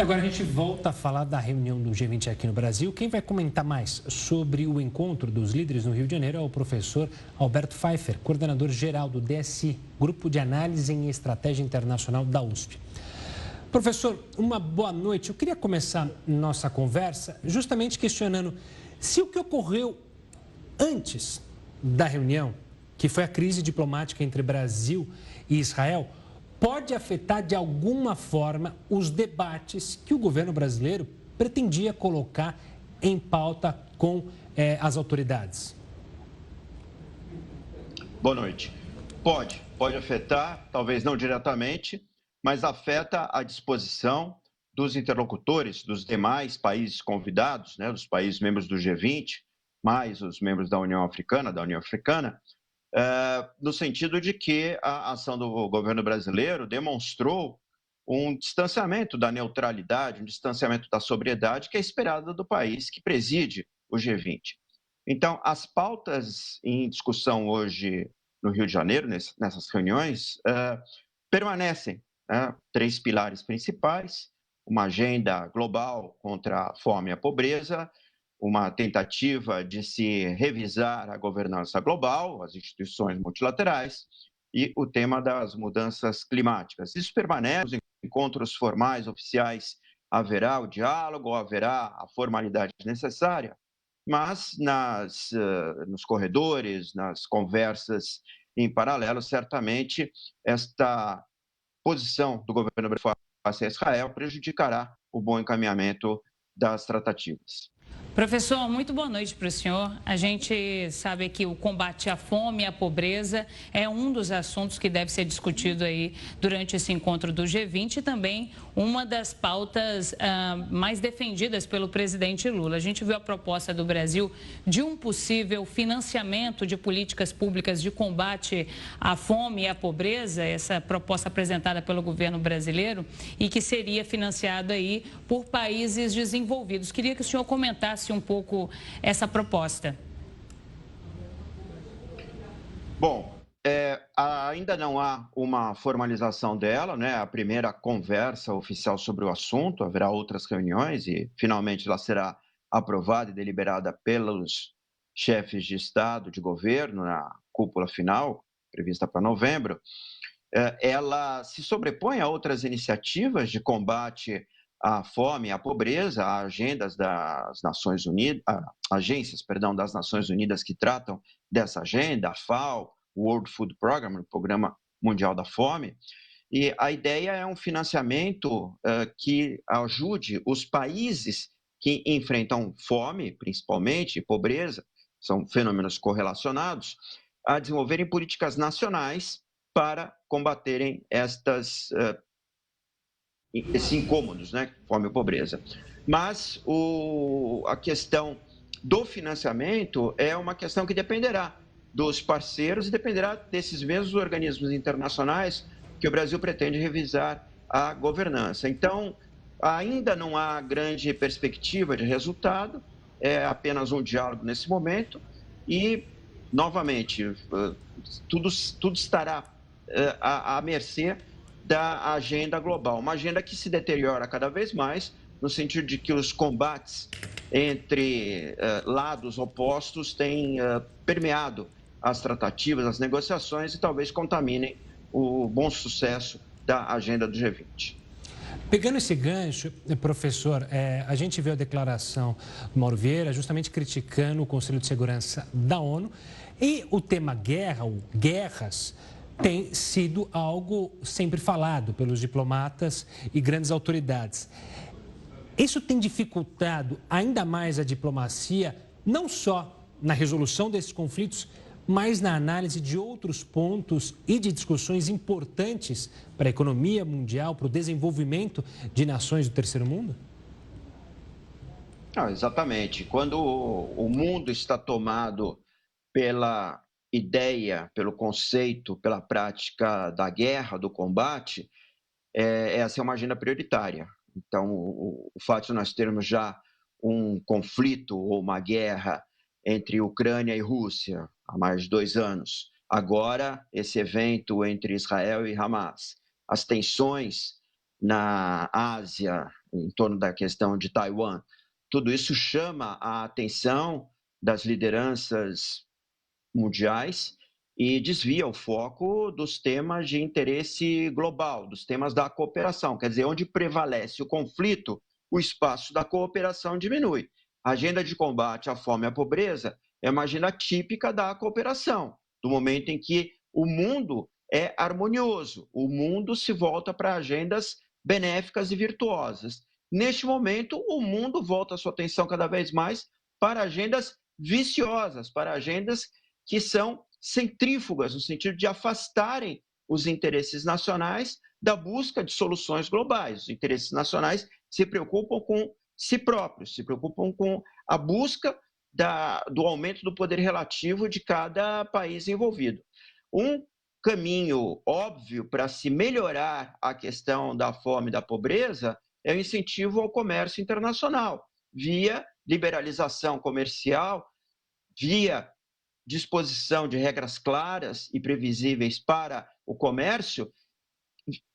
E agora a gente volta a falar da reunião do G20 aqui no Brasil. Quem vai comentar mais sobre o encontro dos líderes no Rio de Janeiro é o professor Alberto Pfeiffer, coordenador geral do DSI, Grupo de Análise em Estratégia Internacional da USP. Professor, uma boa noite. Eu queria começar nossa conversa justamente questionando se o que ocorreu antes da reunião, que foi a crise diplomática entre Brasil e Israel, pode afetar de alguma forma os debates que o governo brasileiro pretendia colocar em pauta com as autoridades. Boa noite. Pode afetar, talvez não diretamente, mas afeta a disposição dos interlocutores dos demais países convidados, né, dos países membros do G20, mais os membros da União Africana, no sentido de que a ação do governo brasileiro demonstrou um distanciamento da neutralidade, um distanciamento da sobriedade que é esperado do país que preside o G20. Então, as pautas em discussão hoje no Rio de Janeiro, nessas reuniões, permanecem, né? 3 pilares principais: uma agenda global contra a fome e a pobreza, uma tentativa de se revisar a governança global, as instituições multilaterais e o tema das mudanças climáticas. Isso permanece, nos encontros formais, oficiais, haverá o diálogo, haverá a formalidade necessária, mas nos corredores, nas conversas em paralelo, certamente esta posição do governo brasileiro face a Israel prejudicará o bom encaminhamento das tratativas. Professor, muito boa noite para o senhor. A gente sabe que o combate à fome e à pobreza é um dos assuntos que deve ser discutido aí durante esse encontro do G20 e também uma das pautas mais defendidas pelo presidente Lula. A gente viu a proposta do Brasil de um possível financiamento de políticas públicas de combate à fome e à pobreza, essa proposta apresentada pelo governo brasileiro e que seria financiada aí por países desenvolvidos. Queria que o senhor comentasse um pouco essa proposta. Bom, ainda não há uma formalização dela, né? A primeira conversa oficial sobre o assunto, haverá outras reuniões e finalmente ela será aprovada e deliberada pelos chefes de Estado, de governo, na cúpula final, prevista para novembro. Ela se sobrepõe a outras iniciativas de combate à fome e à pobreza, a agendas das Nações Unidas, agências, das Nações Unidas que tratam dessa agenda, a FAO, o World Food Program, o Programa Mundial da Fome, e a ideia é um financiamento que ajude os países que enfrentam fome, principalmente, e pobreza, são fenômenos correlacionados, a desenvolverem políticas nacionais para combaterem esses incômodos, né? Fome e pobreza. Mas a questão do financiamento é uma questão que dependerá dos parceiros e dependerá desses mesmos organismos internacionais que o Brasil pretende revisar a governança. Então, ainda não há grande perspectiva de resultado, é apenas um diálogo nesse momento e, novamente, tudo estará à mercê da agenda global, uma agenda que se deteriora cada vez mais, no sentido de que os combates entre lados opostos têm permeado as tratativas, as negociações e talvez contaminem o bom sucesso da agenda do G20. Pegando esse gancho, professor, a gente viu a declaração do Mauro Vieira justamente criticando o Conselho de Segurança da ONU e o tema guerra ou guerras tem sido algo sempre falado pelos diplomatas e grandes autoridades. Isso tem dificultado ainda mais a diplomacia, não só na resolução desses conflitos, mas na análise de outros pontos e de discussões importantes para a economia mundial, para o desenvolvimento de nações do terceiro mundo? Exatamente. Quando o mundo está tomado pela ideia, pelo conceito, pela prática da guerra, do combate, essa é uma agenda prioritária. Então, o fato de nós termos já um conflito ou uma guerra entre Ucrânia e Rússia há mais de 2 anos, agora esse evento entre Israel e Hamas, as tensões na Ásia, em torno da questão de Taiwan. Tudo isso chama a atenção das lideranças mundiais e desvia o foco dos temas de interesse global, dos temas da cooperação. Quer dizer, onde prevalece o conflito, o espaço da cooperação diminui. A agenda de combate à fome e à pobreza é uma agenda típica da cooperação, do momento em que o mundo é harmonioso, o mundo se volta para agendas benéficas e virtuosas. Neste momento, o mundo volta a sua atenção cada vez mais para agendas viciosas, para agendas que são centrífugas, no sentido de afastarem os interesses nacionais da busca de soluções globais. Os interesses nacionais se preocupam com si próprios, se preocupam com a busca do aumento do poder relativo de cada país envolvido. Um caminho óbvio para se melhorar a questão da fome e da pobreza é o incentivo ao comércio internacional, via liberalização comercial, via disposição de regras claras e previsíveis para o comércio,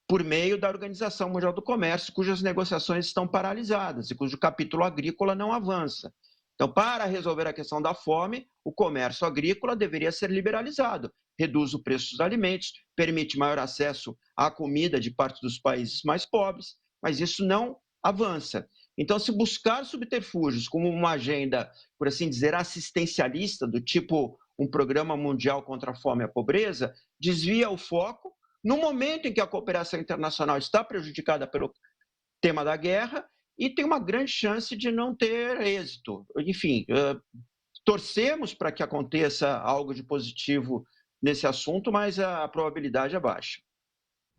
por meio da Organização Mundial do Comércio, cujas negociações estão paralisadas e cujo capítulo agrícola não avança. Então, para resolver a questão da fome, o comércio agrícola deveria ser liberalizado, reduz o preço dos alimentos, permite maior acesso à comida de parte dos países mais pobres, mas isso não avança. Então, se buscar subterfúgios como uma agenda, por assim dizer, assistencialista, do tipo um programa mundial contra a fome e a pobreza, desvia o foco no momento em que a cooperação internacional está prejudicada pelo tema da guerra e tem uma grande chance de não ter êxito. Enfim, torcemos para que aconteça algo de positivo nesse assunto, mas a probabilidade é baixa.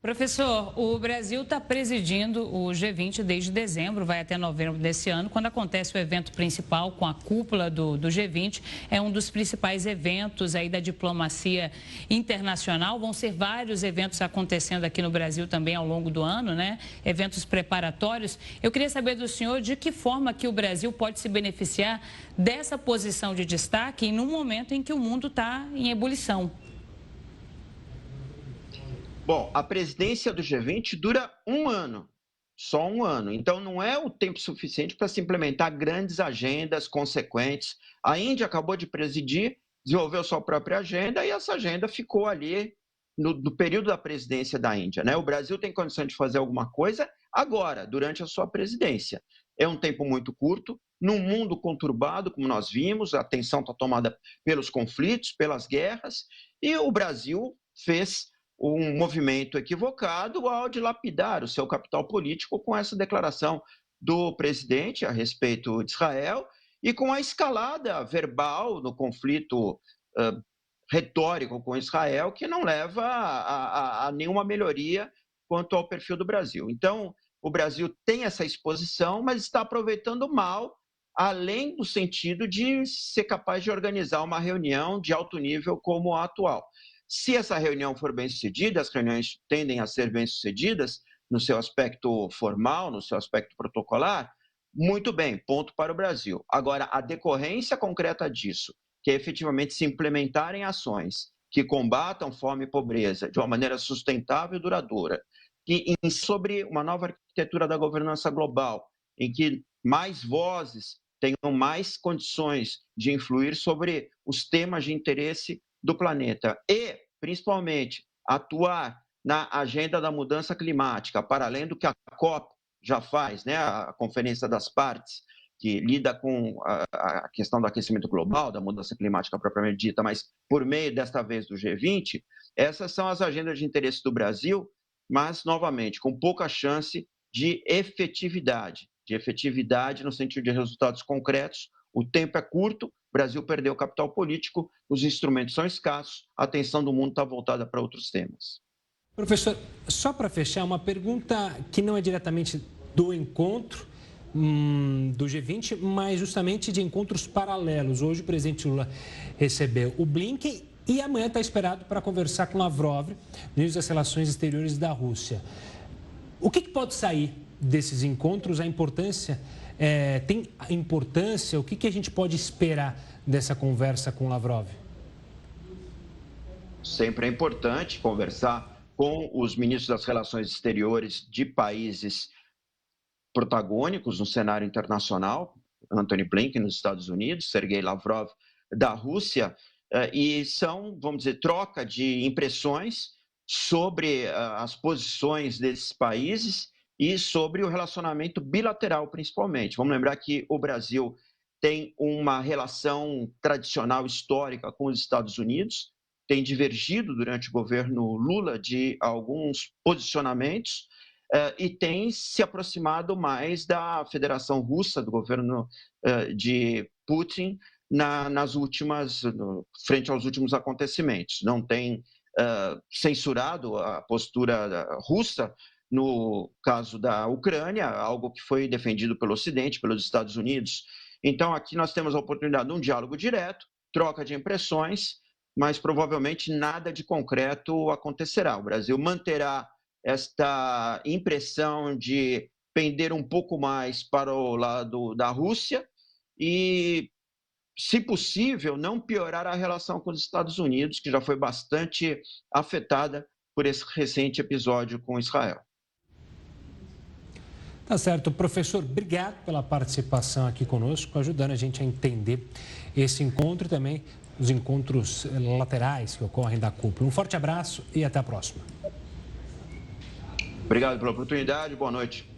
Professor, o Brasil está presidindo o G20 desde dezembro, vai até novembro desse ano, quando acontece o evento principal com a cúpula do G20. É um dos principais eventos aí da diplomacia internacional. Vão ser vários eventos acontecendo aqui no Brasil também ao longo do ano, né? Eventos preparatórios. Eu queria saber do senhor de que forma que o Brasil pode se beneficiar dessa posição de destaque num momento em que o mundo está em ebulição. Bom, a presidência do G20 dura um ano, só um ano. Então, não é o tempo suficiente para se implementar grandes agendas consequentes. A Índia acabou de presidir, desenvolveu sua própria agenda e essa agenda ficou ali no período da presidência da Índia, né? O Brasil tem condição de fazer alguma coisa agora, durante a sua presidência. É um tempo muito curto, num mundo conturbado, como nós vimos, a atenção está tomada pelos conflitos, pelas guerras, e o Brasil fez um movimento equivocado ao dilapidar o seu capital político com essa declaração do presidente a respeito de Israel e com a escalada verbal no conflito retórico com Israel, que não leva a nenhuma melhoria quanto ao perfil do Brasil. Então, o Brasil tem essa exposição, mas está aproveitando mal, além do sentido de ser capaz de organizar uma reunião de alto nível como a atual. Se essa reunião for bem-sucedida, as reuniões tendem a ser bem-sucedidas no seu aspecto formal, no seu aspecto protocolar, muito bem, ponto para o Brasil. Agora, a decorrência concreta disso, que é efetivamente se implementarem ações que combatam fome e pobreza de uma maneira sustentável e duradoura, e sobre uma nova arquitetura da governança global, em que mais vozes tenham mais condições de influir sobre os temas de interesse do planeta e, principalmente, atuar na agenda da mudança climática, para além do que a COP já faz, né, a Conferência das Partes, que lida com a questão do aquecimento global, da mudança climática propriamente dita, mas por meio, desta vez, do G20, essas são as agendas de interesse do Brasil, mas, novamente, com pouca chance de efetividade no sentido de resultados concretos. O tempo é curto, o Brasil perdeu o capital político, os instrumentos são escassos, a atenção do mundo está voltada para outros temas. Professor, só para fechar, uma pergunta que não é diretamente do encontro do G20, mas justamente de encontros paralelos. Hoje o presidente Lula recebeu o Blinken e amanhã está esperado para conversar com Lavrov, ministro das Relações Exteriores da Rússia. O que pode sair desses encontros? A importância... tem a importância, o que a gente pode esperar dessa conversa com Lavrov? Sempre é importante conversar com os ministros das Relações Exteriores de países protagônicos no cenário internacional, Antony Blinken nos Estados Unidos, Sergei Lavrov da Rússia, e são, vamos dizer, troca de impressões sobre as posições desses países e sobre o relacionamento bilateral, principalmente. Vamos lembrar que o Brasil tem uma relação tradicional histórica com os Estados Unidos, tem divergido durante o governo Lula de alguns posicionamentos e tem se aproximado mais da Federação Russa, do governo de Putin, frente aos últimos acontecimentos. Não tem censurado a postura russa no caso da Ucrânia, algo que foi defendido pelo Ocidente, pelos Estados Unidos. Então, aqui nós temos a oportunidade de um diálogo direto, troca de impressões, mas provavelmente nada de concreto acontecerá. O Brasil manterá esta impressão de pender um pouco mais para o lado da Rússia e, se possível, não piorar a relação com os Estados Unidos, que já foi bastante afetada por esse recente episódio com Israel. Tá certo. Professor, obrigado pela participação aqui conosco, ajudando a gente a entender esse encontro e também os encontros laterais que ocorrem da cúpula. Um forte abraço e até a próxima. Obrigado pela oportunidade. Boa noite.